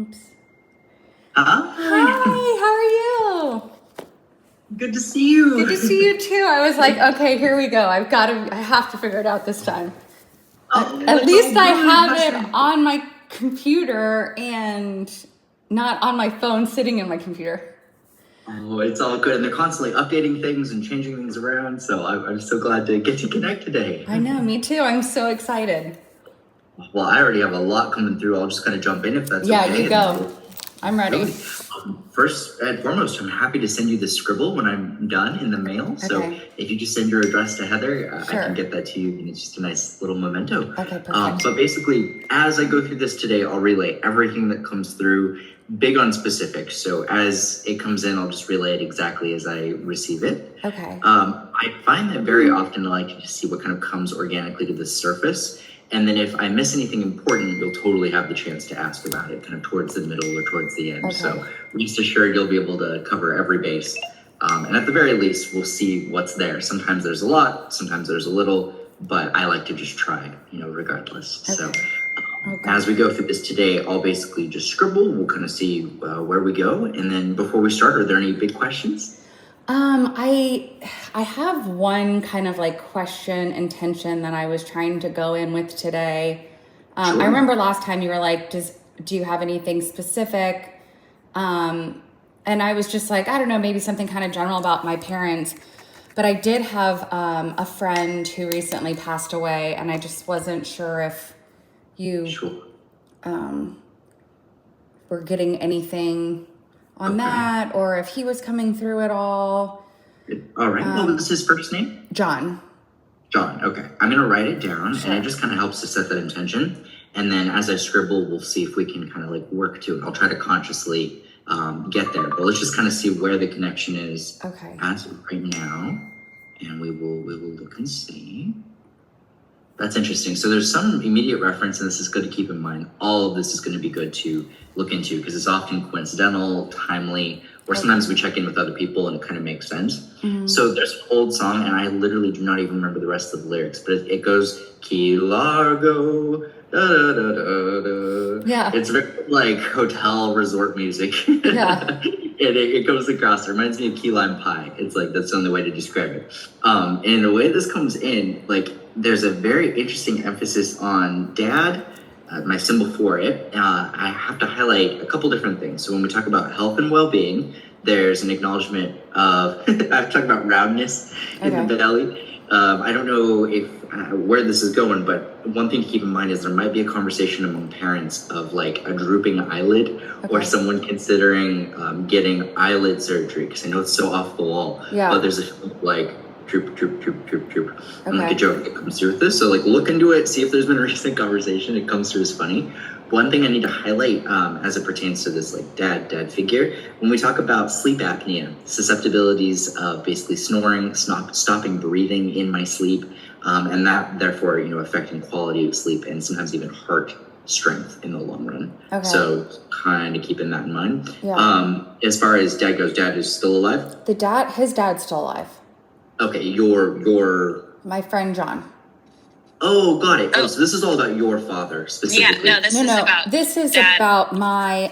Oops. Hi, how are you? Good to see you. Good to see you too. I was like, okay, here we go. I have to figure it out this time. At least I have it on my computer and not on my phone sitting in my computer. Oh, it's all good. And they're constantly updating things and changing things around. So I'm so glad to get to connect today. I know, me too. I'm so excited. Well, I already have a lot coming through. I'll just kind of jump in if that's okay. Yeah, you go. I'm ready. First and foremost, I'm happy to send you the scribble when I'm done in the mail. Okay. So if you just send your address to Heather, sure. I can get that to you, and it's just a nice little memento. Okay, perfect. But basically, as I go through this today, I'll relay everything that comes through, big on specifics. So as it comes in, I'll just relay it exactly as I receive it. Okay. I find that very often I like to see what kind of comes organically to the surface. And then if I miss anything important, you'll totally have the chance to ask about it kind of towards the middle or towards the end. Okay. So rest assured you'll be able to cover every base. And at the very least, we'll see what's there. Sometimes there's a lot, sometimes there's a little, but I like to just try, regardless. Okay. So as we go through this today, I'll basically just scribble. We'll kind of see where we go. And then before we start, are there any big questions? I have one kind of like question intention that I was trying to go in with today. Sure. I remember last time you were like, do you have anything specific? And I was just like, I don't know, maybe something kind of general about my parents. But I did have a friend who recently passed away, and I just wasn't sure if you were getting anything on that, or if he was coming through at all. All right. What was his first name? John. John. Okay. I'm going to write it down, and it just kind of helps to set that intention. And then as I scribble, we'll see if we can kind of like work to it. I'll try to consciously get there, but let's just kind of see where the connection is as of right now. And we will look and see. That's interesting. So there's some immediate reference, and this is good to keep in mind. All of this is going to be good to look into because it's often coincidental, timely, or sometimes we check in with other people and it kind of makes sense. Mm-hmm. So there's an old song, and I literally do not even remember the rest of the lyrics, but it goes, Key Largo, da da da da da. Yeah. It's very like hotel resort music. Yeah. It goes across. It reminds me of key lime pie. It's like, that's the only way to describe it. And the way this comes in, like, there's a very interesting emphasis on dad, my symbol for it. I have to highlight a couple different things. So when we talk about health and well-being, there's an acknowledgement of, I've talked about roundness in the belly. I don't know if where this is going, but one thing to keep in mind is there might be a conversation among parents of like a drooping eyelid or someone considering getting eyelid surgery, because I know it's so off the wall. Yeah. But there's a like droop, droop, droop, droop, droop. And like a joke that comes through with this. So like look into it, see if there's been a recent conversation. It comes through as funny. One thing I need to highlight as it pertains to this like dad figure, when we talk about sleep apnea, susceptibilities of basically snoring, stopping breathing in my sleep, and that therefore, affecting quality of sleep and sometimes even heart strength in the long run. Okay. So kind of keeping that in mind. Yeah. As far as dad goes, dad is still alive? His dad's still alive. Okay, your my friend John. Oh, got it. Oh, so this is all about your father specifically. Yeah, this is about my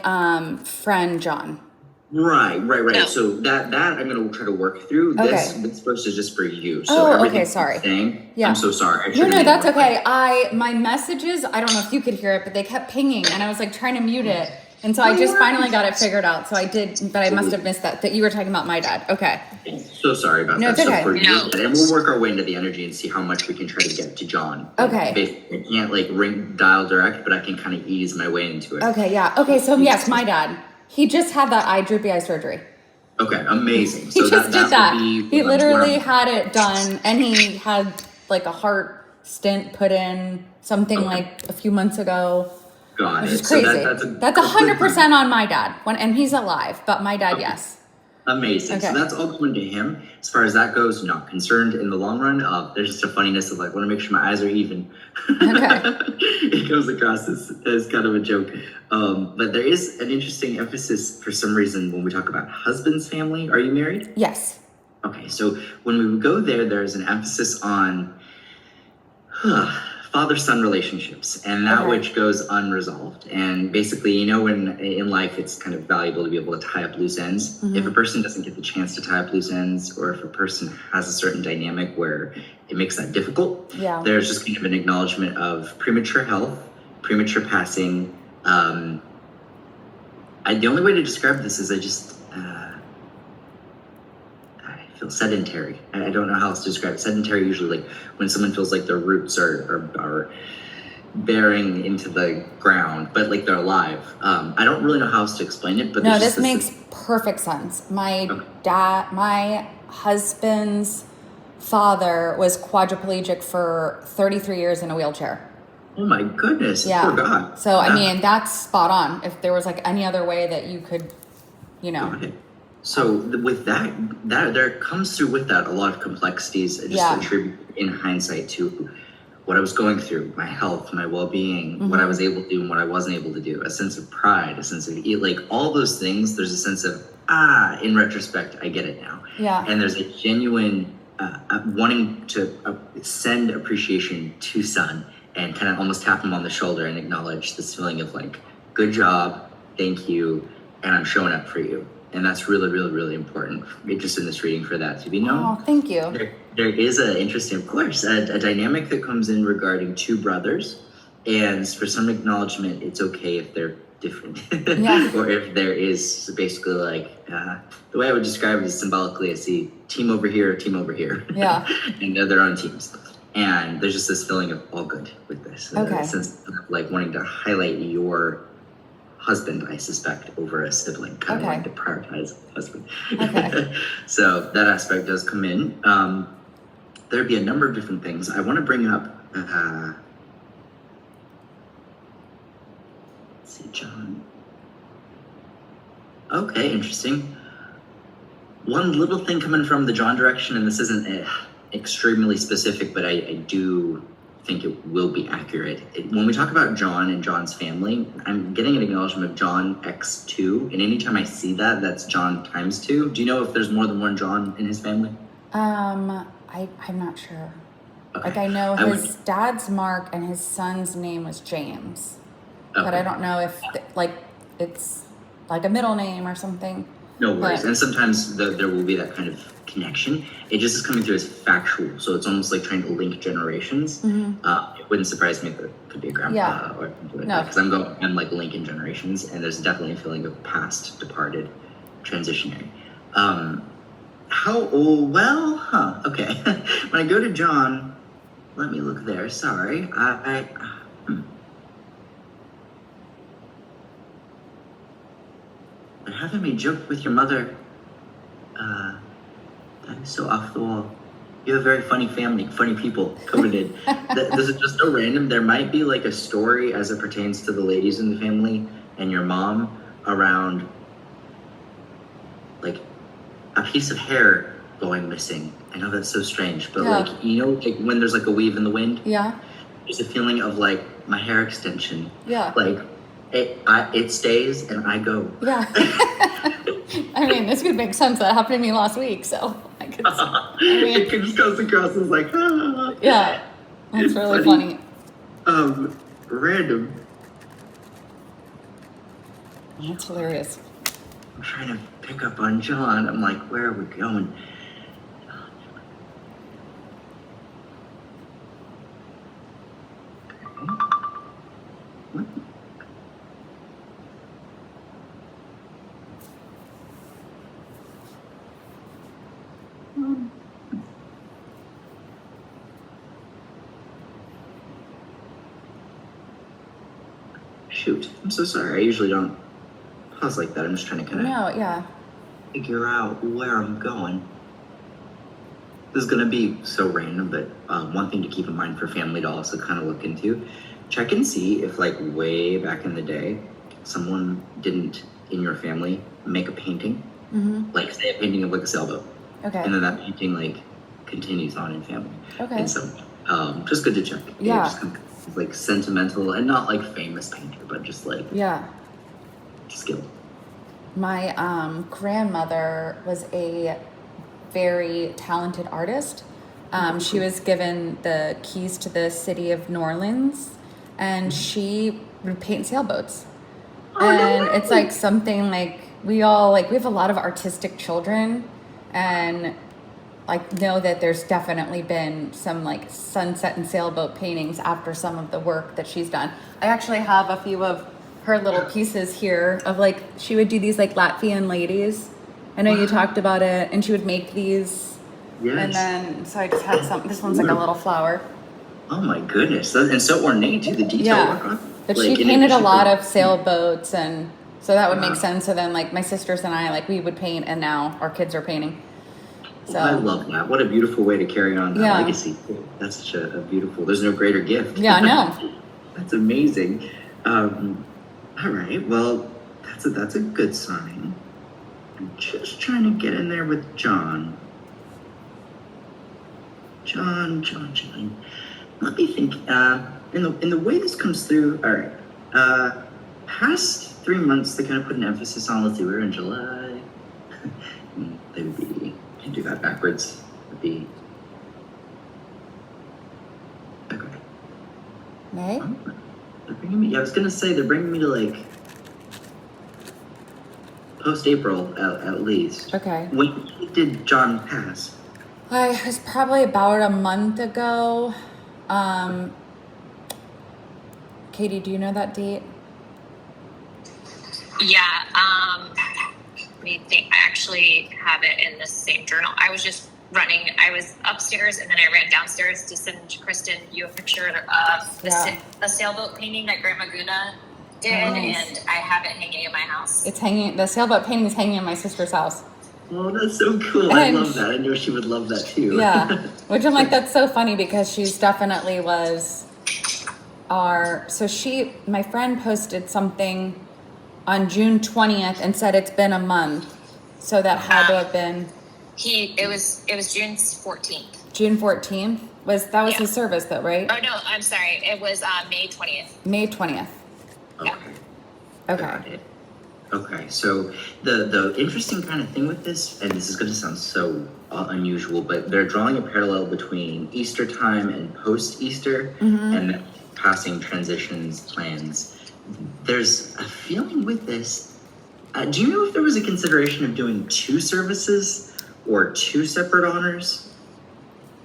friend John. Right. No. So that I'm going to try to work through. This verse is just for you. So sorry. I'm so sorry. No, that's okay. My messages, I don't know if you could hear it, but they kept pinging, and I was like trying to mute it. And so I just finally got it figured out. So I did, but I must have missed that you were talking about my dad. Okay. So sorry about that. No, it's okay. So for you, and we'll work our way into the energy and see how much we can try to get to John. Okay. I can't like dial direct, but I can kind of ease my way into it. Okay, yeah. Okay, so yes, my dad. He just had that droopy eye surgery. Okay, amazing. He just did that. He literally had it done, and he had like a heart stent put in something like a few months ago. Got which is crazy. So that's 100% on my dad, and he's alive, but my dad, yes. Amazing. Okay. So that's all going to him. As far as that goes, not concerned in the long run. There's just a funniness of like, want to make sure my eyes are even. Okay. It comes across as kind of a joke. But there is an interesting emphasis for some reason when we talk about husband's family. Are you married? Yes. Okay. So when we go there, there's an emphasis on father-son relationships and that Okay. which goes unresolved. And basically, you know, when in life it's kind of valuable to be able to tie up loose ends. If a person doesn't get the chance to tie up loose ends, or if a person has a certain dynamic where it makes that difficult, Yeah. there's just kind of an acknowledgement of premature health, premature passing. The only way to describe this is I feel sedentary. I don't know how else to describe it. Sedentary usually like when someone feels like their roots are bearing into the ground, but like they're alive. I don't really know how else to explain it, but No, there's this makes perfect sense. My Okay. my husband's father was quadriplegic for 33 years in a wheelchair. Oh my goodness, poor Yeah. God. So, I mean, that's spot on. If there was like any other way that you could, Got it. So with that there comes through with that a lot of complexities just Yeah. attributed in hindsight to what I was going through, my health, my well-being, what I was able to do and what I wasn't able to do, a sense of pride, a sense of like all those things. There's a sense of in retrospect, I get it now. Yeah. And there's a genuine wanting to send appreciation to son and kind of almost tap him on the shoulder and acknowledge this feeling of like, good job, thank you, and I'm showing up for you. And that's really, really, really important just in this reading for that to be known. Oh, thank you. There is a interesting, of course, a dynamic that comes in regarding two brothers, and for some acknowledgement, it's okay if they're different, Yeah. or if there is basically like the way I would describe it is symbolically. I see team over here, Yeah. and they're on teams, and there's just this feeling of all good with this, Okay. sense of like wanting to highlight your husband, I suspect, over a sibling, kind of Okay. wanting to prioritize husband. Okay. So that aspect does come in. There'd be a number of different things. I want to bring up, let's see, John. Okay, interesting. One little thing coming from the John direction, and this isn't extremely specific, but I do think it will be accurate. When we talk about John and John's family, I'm getting an acknowledgement of John X2, and anytime I see that, that's John times 2. Do you know if there's more than one John in his family? I'm not sure. Okay. Like I know I his would- dad's Mark and his son's name was James, but Okay. I don't know if like it's like a middle name or something. No worries. But- And sometimes there will be that kind of connection. It just is coming through as factual. So it's almost like trying to link generations. It wouldn't surprise me if there could be a grandpa Yeah. or something like No. that. Because I'm like linking generations, and there's definitely a feeling of past, departed, transitionary. Okay. When I go to John, let me look there. Sorry. But having me joke with your mother, that is so off the wall. You have a very funny family, funny people coming in. This is just so random. There might be like a story as it pertains to the ladies in the family and your mom around like a piece of hair going missing. I know that's so strange, but Yeah. like, you know, like when there's like a weave in the wind, Yeah. there's a feeling of like my hair extension. Yeah. Like it stays and I go. Yeah. I mean, this would make sense. That happened to me last week, so I could. mean- it just goes across as like, Yeah, that's It's really funny. funny. Random. That's hilarious. I'm trying to pick up on John. I'm like, where are we going? Shoot, I'm so sorry. I usually don't pause like that. I'm just trying to kind of No, yeah. figure out where I'm going. This is gonna be so random, but one thing to keep in mind for family to also kind of look into, check and see if like way back in the day, someone didn't in your family make a painting, like say a painting of like a sailboat, Okay. and then that painting like continues on in family. Okay. And so, just good to check. Yeah. Just kind of, like sentimental and not like famous painter, but just like Yeah. skilled. My grandmother was a very talented artist. She was given the keys to the city of New Orleans, and she would paint sailboats. Oh, no And way. it's like something like we all like we have a lot of artistic children, and like know that there's definitely been some like sunset and sailboat paintings after some of the work that she's done. I actually have a few of her little pieces here of like she would do these like Latvian ladies. I know you talked about it, and she would make these. Yes. And then so I just had some. This one's like a little flower. Oh my goodness, and so ornate too. The detail work on it. But Like, she in painted a addition lot to- of sailboats, and so that would Wow. make sense. So then, like my sisters and I, like we would paint, and now our kids are painting. So I love that. What a beautiful way to carry on that Yeah. legacy. That's such a beautiful. There's no greater gift. Yeah, I know. That's amazing. All right. Well, that's a good sign. I'm just trying to get in there with John. John. Let me think. In the way this comes through. All right. Past 3 months, they kind of put an emphasis on. Let's see. We're in July. They would be. Can do that backwards. Would be. Okay. May. They're bringing me. Yeah, I was gonna say they're bringing me to like post-April at least. Okay. When did John pass? I was probably about a month ago. Katie, do you know that date? Yeah, let me think. I actually have it in the same journal. I was just running. I was upstairs and then I ran downstairs to send Kristen you a picture of a sailboat painting that Grandma Guna did, Nice. and I have it hanging in my house. It's hanging. The sailboat painting is hanging in my sister's house. Oh, that's so cool. I And- love that. I know she would love that too. Yeah, which I'm like, that's so funny because she's definitely was our. So my friend posted something on June 20th and said it's been a month. So that had to have been It was June 14th. June 14th. Was Yeah. his service though, right? Oh no, I'm sorry. It was May 20th. May 20th. Okay. Okay. Got it. Okay, so the interesting kind of thing with this, and this is going to sound so unusual, but they're drawing a parallel between Easter time and post-Easter, and then passing transitions plans. There's a feeling with this. Do you know if there was a consideration of doing 2 services or 2 separate honors?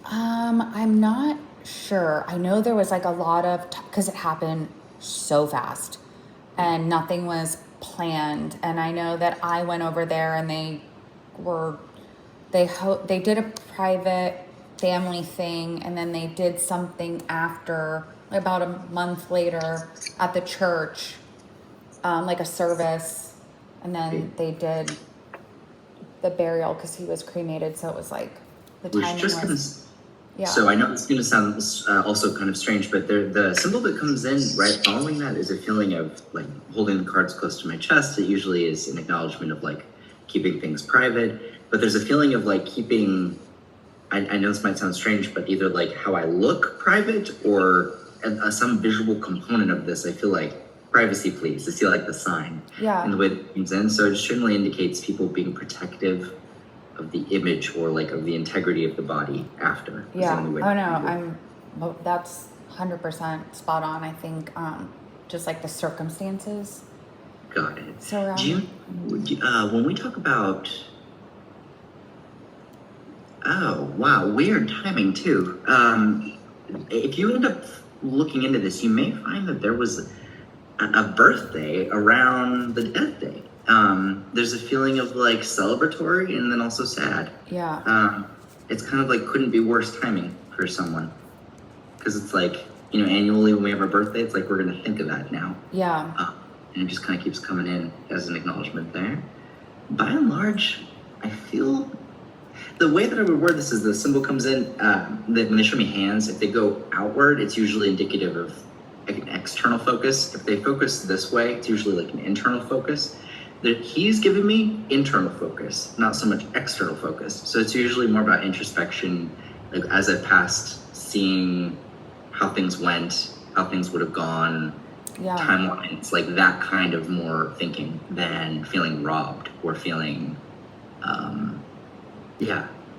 I'm not sure. I know there was like a lot of because it happened so fast, and nothing was planned. And I know that I went over there, and they did a private family thing, and then they did something after about a month later at the church, like a service, and then they did the burial because he was cremated. So it was like the Which timing just was. Yeah. So I know it's going to sound also kind of strange, but the symbol that comes in right following that is a feeling of like holding the cards close to my chest. It usually is an acknowledgement of like keeping things private, but there's a feeling of like keeping. I know this might sound strange, but either like how I look private or some visual component of this. I feel like privacy, please. I see like the sign Yeah. in the way that it comes in. So it generally indicates people being protective of the image or like of the integrity of the body after. is the Yeah. only way Oh to no, do it. well, that's 100% spot on. I think just like the circumstances Got it. surrounding. When we talk about, oh wow, weird timing too. If you end up looking into this, you may find that there was a birthday around the death day. There's a feeling of like celebratory and then also sad. Yeah. It's kind of like couldn't be worse timing for someone, because it's like, annually when we have our birthday, it's like we're gonna think of that now. Yeah. And it just kind of keeps coming in as an acknowledgement there. By and large, I feel the way that I would word this is the symbol comes in, when they show me hands, if they go outward, it's usually indicative of an external focus. If they focus this way, it's usually like an internal focus. That he's giving me internal focus, not so much external focus. So it's usually more about introspection, like as I passed, seeing how things went, how things would have gone, Yeah. timelines, like that kind of more thinking than feeling robbed or feeling,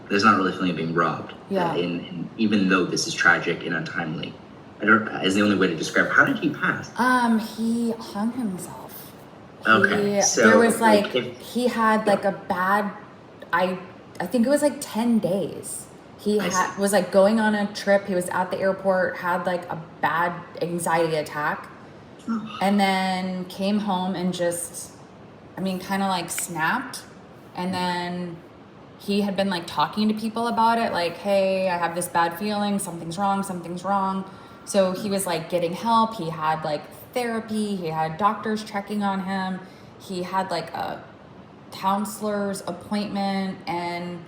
there's not really a feeling of being robbed. Yeah. Even though this is tragic and untimely. I don't, is the only way to describe. How did he pass? He hung himself. Okay, so there was he had like a bad, I think it was like 10 days. He was like going on a trip. He was at the airport, had like a bad anxiety attack, and then came home and just, kind of like snapped. And then he had been like talking to people about it, like, hey, I have this bad feeling, something's wrong. So he was like getting help. He had like therapy. He had doctors checking on him. He had like a counselor's appointment and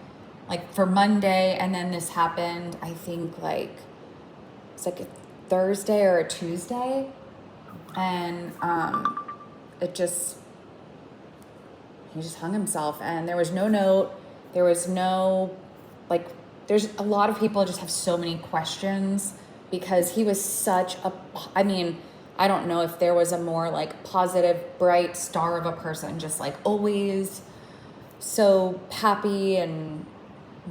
like for Monday. And then this happened, I think like, it's like a Thursday or a Tuesday. And he just hung himself, and there was no note. There was no, like, there's a lot of people just have so many questions because he was such a, I don't know if there was a more like positive, bright star of a person, just like always so happy and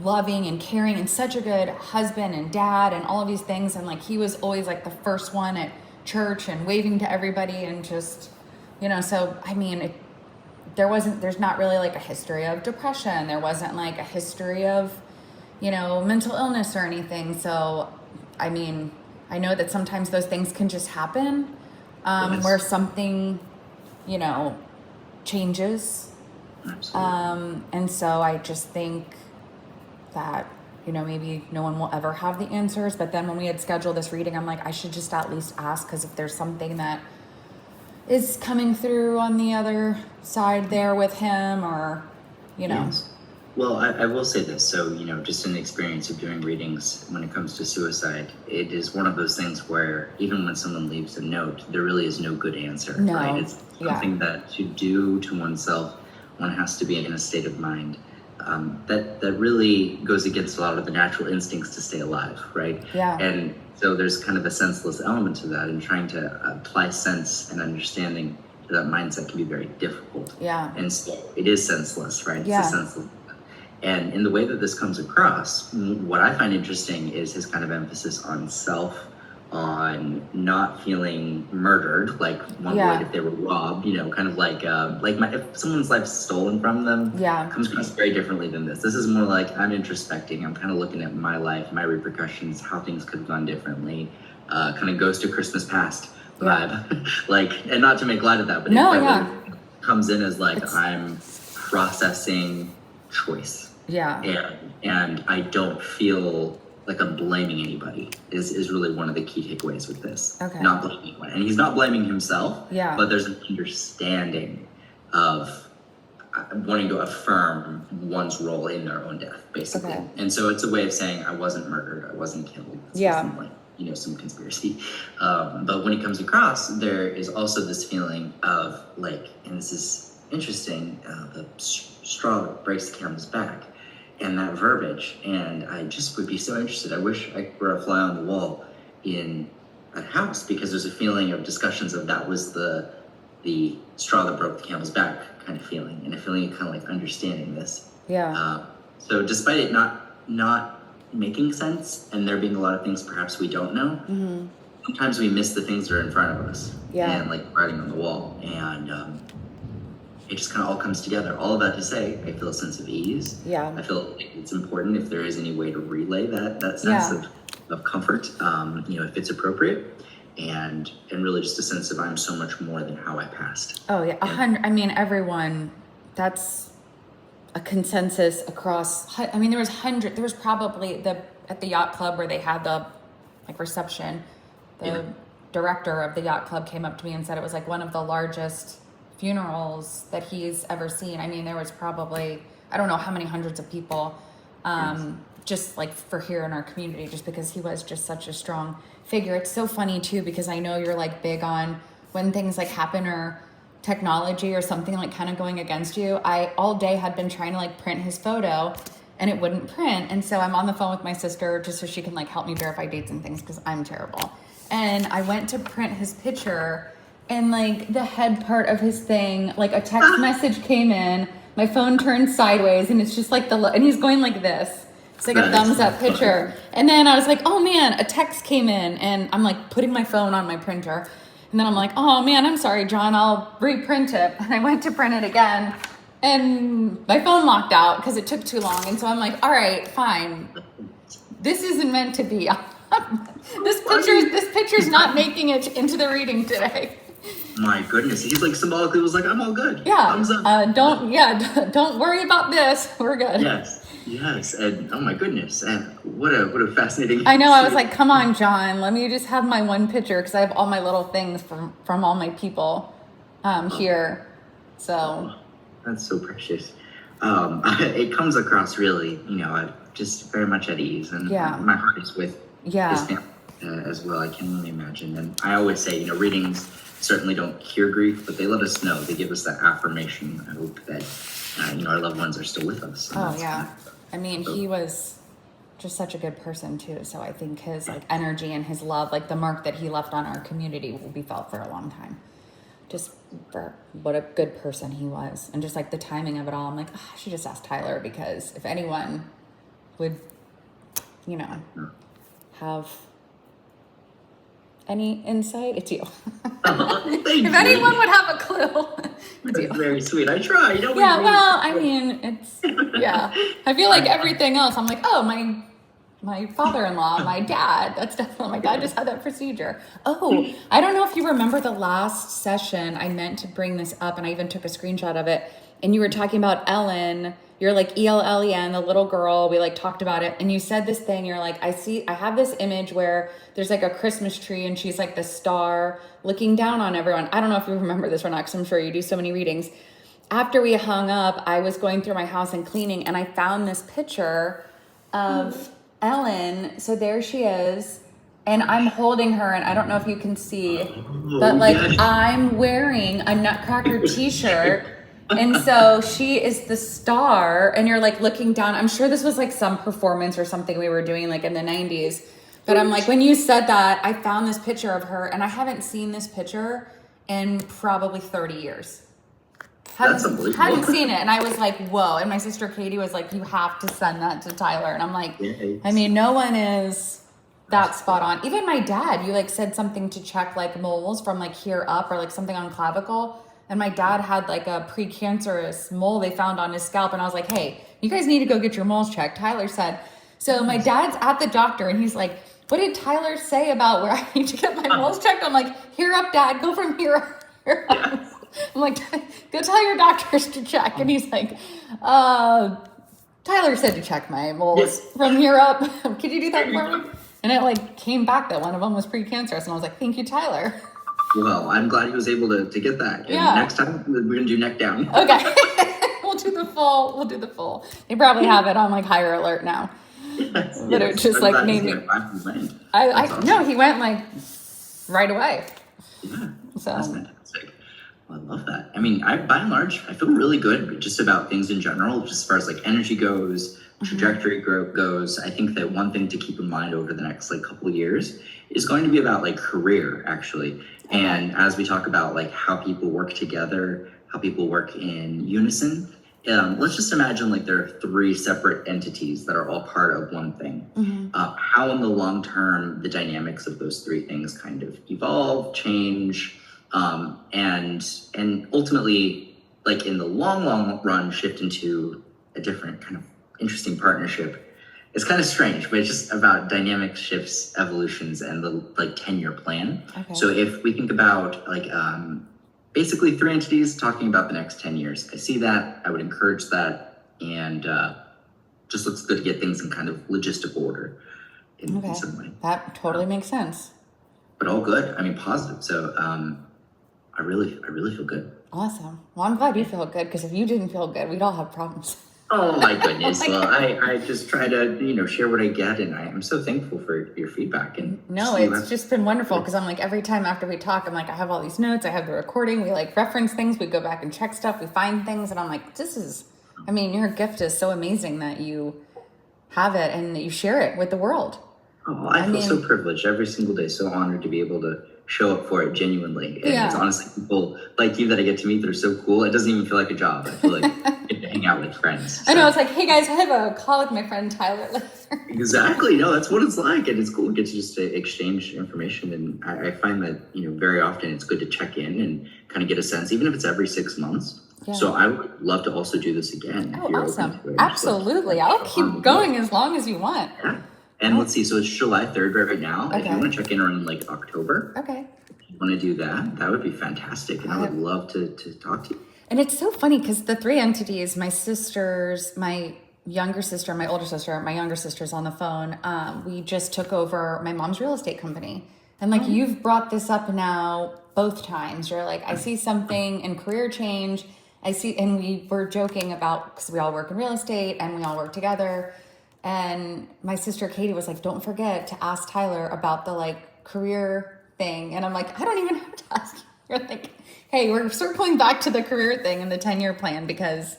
loving and caring and such a good husband and dad and all of these things. And like, he was always like the first one at church and waving to everybody and just, so, there's not really like a history of depression. There wasn't like a history of, mental illness or anything. So, I know that sometimes those things can just happen, Yes. where something, changes. Absolutely. And so I just think that, maybe no one will ever have the answers. But then when we had scheduled this reading, I'm like, I should just at least ask, because if there's something that is coming through on the other side there with him, or, Yes. Well, I will say this. So, just in the experience of doing readings when it comes to suicide, it is one of those things where even when someone leaves a note, there really is no good answer, No. right? It's something that to do to oneself, one has to be in a state of mind that really goes against a lot of the natural instincts to stay alive, right? Yeah. And so there's kind of a senseless element to that, and trying to apply sense and understanding to that mindset can be very difficult. Yeah. And so it is senseless, right? Yeah. It's a senseless. And in the way that this comes across, what I find interesting is his kind of emphasis on self, on not feeling murdered, like one would if they were robbed, kind of like if someone's life is stolen from them, comes across very differently than this. This is more like, I'm introspecting, I'm kind of looking at my life, my repercussions, how things could have gone differently, kind of Ghost of Christmas Past vibe. And not to make light of that, but it comes in as like, I'm processing choice. And I don't feel like I'm blaming anybody is really one of the key takeaways with this. Okay. Not blaming anyone. And he's not blaming himself, but there's an understanding of wanting to affirm one's role in their own death, basically. Okay. And so it's a way of saying, I wasn't murdered, I wasn't killed. This wasn't like, some conspiracy. But when it comes across, there is also this feeling of like, and this is interesting, the straw that breaks the camel's back. And that verbiage, and I just would be so interested. I wish I were a fly on the wall in that house, because there's a feeling of discussions of that was the straw that broke the camel's back kind of feeling, and a feeling of kind of like understanding this. So despite it not making sense, and there being a lot of things perhaps we don't know, sometimes we miss the things that are in front of us, and like writing on the wall, and it just kind of all comes together. All of that to say, I feel a sense of ease. I feel like it's important if there is any way to relay that sense of comfort, if it's appropriate, and really just a sense of I'm so much more than how I passed. Oh yeah, 100. Everyone, that's a consensus across. There was probably at the yacht club where they had the like reception. The director of the yacht club came up to me and said it was like one of the largest funerals that he's ever seen. There was probably, I don't know how many hundreds of people, just like for here in our community, just because he was just such a strong figure. It's so funny too, because I know you're like big on when things like happen or technology or something like kind of going against you. I all day had been trying to like print his photo and it wouldn't print. And so I'm on the phone with my sister just so she can like help me verify dates and things, because I'm terrible. And I went to print his picture, and like the head part of his thing, like a text message came in, my phone turned sideways, and it's just like and he's going like this. It's like a thumbs up picture. And then I was like, oh man, a text came in, and I'm like putting my phone on my printer. And then I'm like, oh man, I'm sorry, John, I'll reprint it. And I went to print it again, and my phone locked out because it took too long. And so I'm like, all right, fine. This isn't meant to be. This picture's not making it into the reading today. My goodness, he's like symbolically was like, I'm all good. Yeah. Thumbs up. Don't worry about this. We're good. Yes, and oh my goodness, and what a fascinating. I know. I was like, come on, John, let me just have my one picture because I have all my little things from all my people here. So that's so precious. It comes across really, just very much at ease, and my heart is with his family as well. I can only imagine, and I always say, readings certainly don't cure grief, but they let us know. They give us that affirmation. I hope that our loved ones are still with us. Oh yeah. I mean, he was just such a good person too. So I think his energy and his love, the mark that he left on our community, will be felt for a long time. Just for what a good person he was, and just the timing of it all. I'm like, I should just ask Tyler, because if anyone would, have any insight, it's you. If anyone would have a clue, it's you. That's very sweet. I try. Yeah, well, I mean, it's, I feel like everything else, I'm like, oh, my father-in-law, my dad, that's definitely, my dad just had that procedure. Oh, I don't know if you remember the last session, I meant to bring this up, and I even took a screenshot of it, and you were talking about Ellen. You're like ELLEN, the little girl. We talked about it, and you said this thing. You're like, I have this image where there's a Christmas tree, and she's the star looking down on everyone. I don't know if you remember this or not, because I'm sure you do so many readings. After we hung up, I was going through my house and cleaning, and I found this picture of Ellen. So there she is, and I'm holding her, and I don't know if you can see, but I'm wearing a Nutcracker t-shirt. And so she is the star, and you're looking down. I'm sure this was some performance or something we were doing in the 90s. But I'm when you said that, I found this picture of her, and I haven't seen this picture in probably 30 years. That's unbelievable. Hadn't seen it, and I was like, whoa. And my sister Katie was like, you have to send that to Tyler. And I'm like, I mean, no one is that spot on. Even my dad, you said something to check moles from here up, or something on clavicle. And my dad had a precancerous mole they found on his scalp. And I was like, hey, you guys need to go get your moles checked. Tyler said. So my dad's at the doctor, and he's like, what did Tyler say about where I need to get my moles checked? I'm like, here up, Dad, go from here up. I'm like, go tell your doctors to check. And he's like, Tyler said to check my moles from here up. Could you do that for me? And it came back that one of them was precancerous. And I was like, thank you, Tyler. Well, I'm glad he was able to get that. And next time we're gonna do neck down. Okay. We'll do the full. They probably have it on higher alert now. But it just made me. No, he went right away. Yeah. So that's fantastic. Well, I love that. I mean, by and large, I feel really good just about things in general, just as far as energy goes, trajectory goes. I think that one thing to keep in mind over the next couple of years is going to be about career, actually. And as we talk about how people work together, how people work in unison, let's just imagine there are three separate entities that are all part of one thing. How in the long term the dynamics of those three things kind of evolve, change, and ultimately in the long run shift into a different kind of interesting partnership. It's kind of strange, but it's just about dynamic shifts, evolutions, and the 10-year plan. Okay. So if we think about basically three entities talking about the next 10 years, I see that. I would encourage that, and just looks good to get things in kind of logistical order in some way. That totally makes sense. But all good. I mean, positive. So I really feel good. Awesome. Well, I'm glad you feel good, because if you didn't feel good, we'd all have problems. Oh my goodness. Well, I just try to, share what I get, and I'm so thankful for your feedback. And no, it's just been wonderful, because I'm every time after we talk, I'm I have all these notes, I have the recording, we reference things, we go back and check stuff, we find things, and I'm your gift is so amazing that you have it and that you share it with the world. Oh, I feel so privileged every single day, so honored to be able to show up for it genuinely. And it's honestly people like you that I get to meet that are so cool. It doesn't even feel like a job. I feel like I get to hang out with friends. I know. So- It's like, hey guys, I have a call with my friend Tyler later. Exactly. No, that's what it's like, and it's cool. It gets just to exchange information, and I find that very often it's good to check in and kind of get a sense, even if it's every 6 months. Yeah. So I would love to also do this again. If Oh, you're awesome. open to it. Absolutely. I'll keep going as long as you want. Yeah. And let's see. So it's July 3rd right now. If Okay. you want to check in around like October, Okay. if you want to do that, that would be fantastic, and I would love to talk to you. And it's so funny because the three entities, my sisters, my younger sister, my older sister, my younger sister's on the phone. We just took over my mom's real estate company. And like you've brought this up now both times. You're like, I see something in career change. I see, and we were joking about, because we all work in real estate and we all work together. And my sister Katie was like, don't forget to ask Tyler about the like career thing. And I'm like, I don't even have to ask you. You're like, hey, we're circling back to the career thing and the 10-year plan because,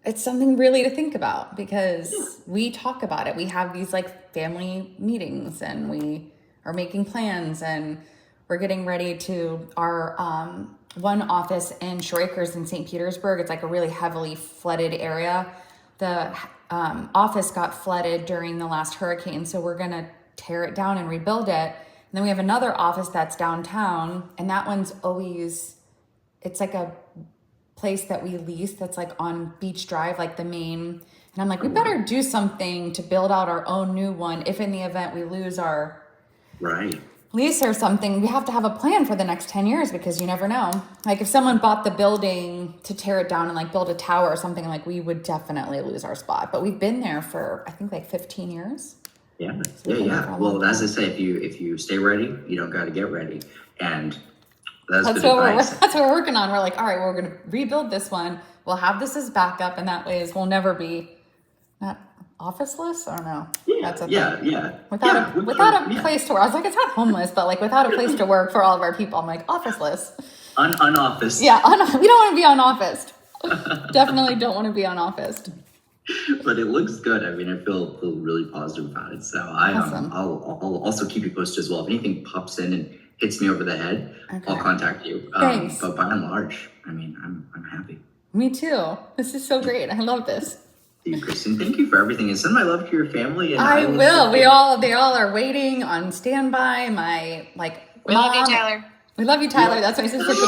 it's something really to think about because we talk about it. We have these like family meetings and we are making plans and we're getting ready to our one office in Shore Acres in St. Petersburg. It's like a really heavily flooded area. The office got flooded during the last hurricane. So we're going to tear it down and rebuild it. And then we have another office that's downtown and that one's always, it's like a place that we lease that's like on Beach Drive, like the main. And I'm like, we better do something to build out our own new one. If in the event we lose our Right. lease or something, we have to have a plan for the next 10 years because you never know. Like if someone bought the building to tear it down and like build a tower or something, like we would definitely lose our spot. But we've been there for, I think like 15 years. Yeah. So Yeah. Well, as I say, if you stay ready, you don't got to get ready. And that's what we're working on. We're like, all right, we're going to rebuild this one. We'll have this as backup, and that way we'll never be not officeless. I don't know. That's a thing. Yeah. Without a place to work. I was like, it's not homeless, but like without a place to work for all of our people. I'm like officeless. Unofficed. Yeah, we don't want to be unoffaced. Definitely don't want to be unoffaced. But it looks good. I mean, I feel really positive about it. So Awesome. I'll also keep you posted as well. If anything pops in and hits me over the head, Okay. I'll contact you. Thanks. But by and large, I mean, I'm happy. Me too. This is so great. I love this. Thank you, Kristen. Thank you for everything. And send my love to your family. And I will. They all are waiting on standby. My We love you, mom- Tyler. We love you, Tyler. That's my sister Katie.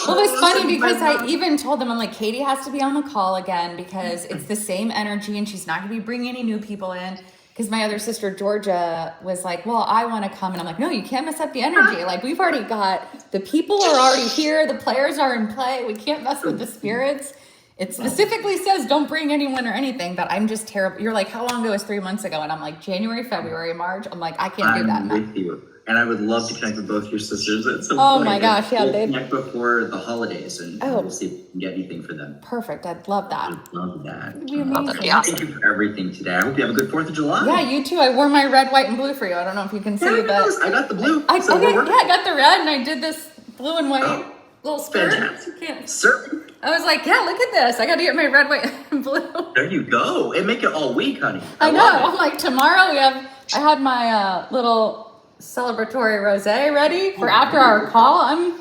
Well, it's funny because I even told them, I'm like, Katie has to be on the call again because it's the same energy and she's not going to be bringing any new people in. Because my other sister, Georgia, was like, well, I want to come. And I'm like, no, you can't mess up the energy. Like, we've already got, the people are already here. The players are in play. We can't mess with the spirits. It specifically says don't bring anyone or anything, but I'm just terrible. You're like, how long ago was 3 months ago? And I'm like, January, February, March. I'm like, I can't do that. I'm with you. And I would love to connect with both your sisters at some Oh point. my gosh, yeah, We'll they'd- connect before the holidays and Oh. we'll see if we can get anything for them. Perfect. I'd love that. I love that. It'd be amazing. That'd be awesome. Thank you for everything today. I hope you have a good 4th of July. Yeah, you too. I wore my red, white, and blue for you. I don't know if you can see, There it but goes. I got the blue. I so we're working. I got the red, and I did this blue and white Oh, little skirt. fantastic. You can't- Sir, I was like, yeah, look at this. I got to get my red, white, and blue. there you go. And make it all week, honey. I know. love I'm like, tomorrow I had my little celebratory rosé ready for after our call. I'm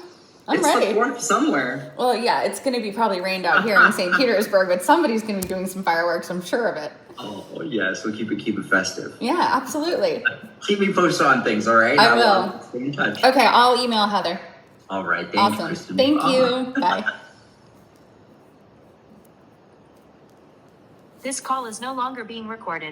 it's ready. the 4th somewhere. Well, yeah, it's going to be probably rained out here in St. Petersburg, but somebody's going to be doing some fireworks. I'm sure of it. Oh, yes. We'll keep it festive. Yeah, absolutely. Keep me posted on things, all right? I will. Stay in touch. Okay, I'll email Heather. All right. Thank you, Awesome. Kristen. Thank Bye. you. Bye. This call is no longer being recorded.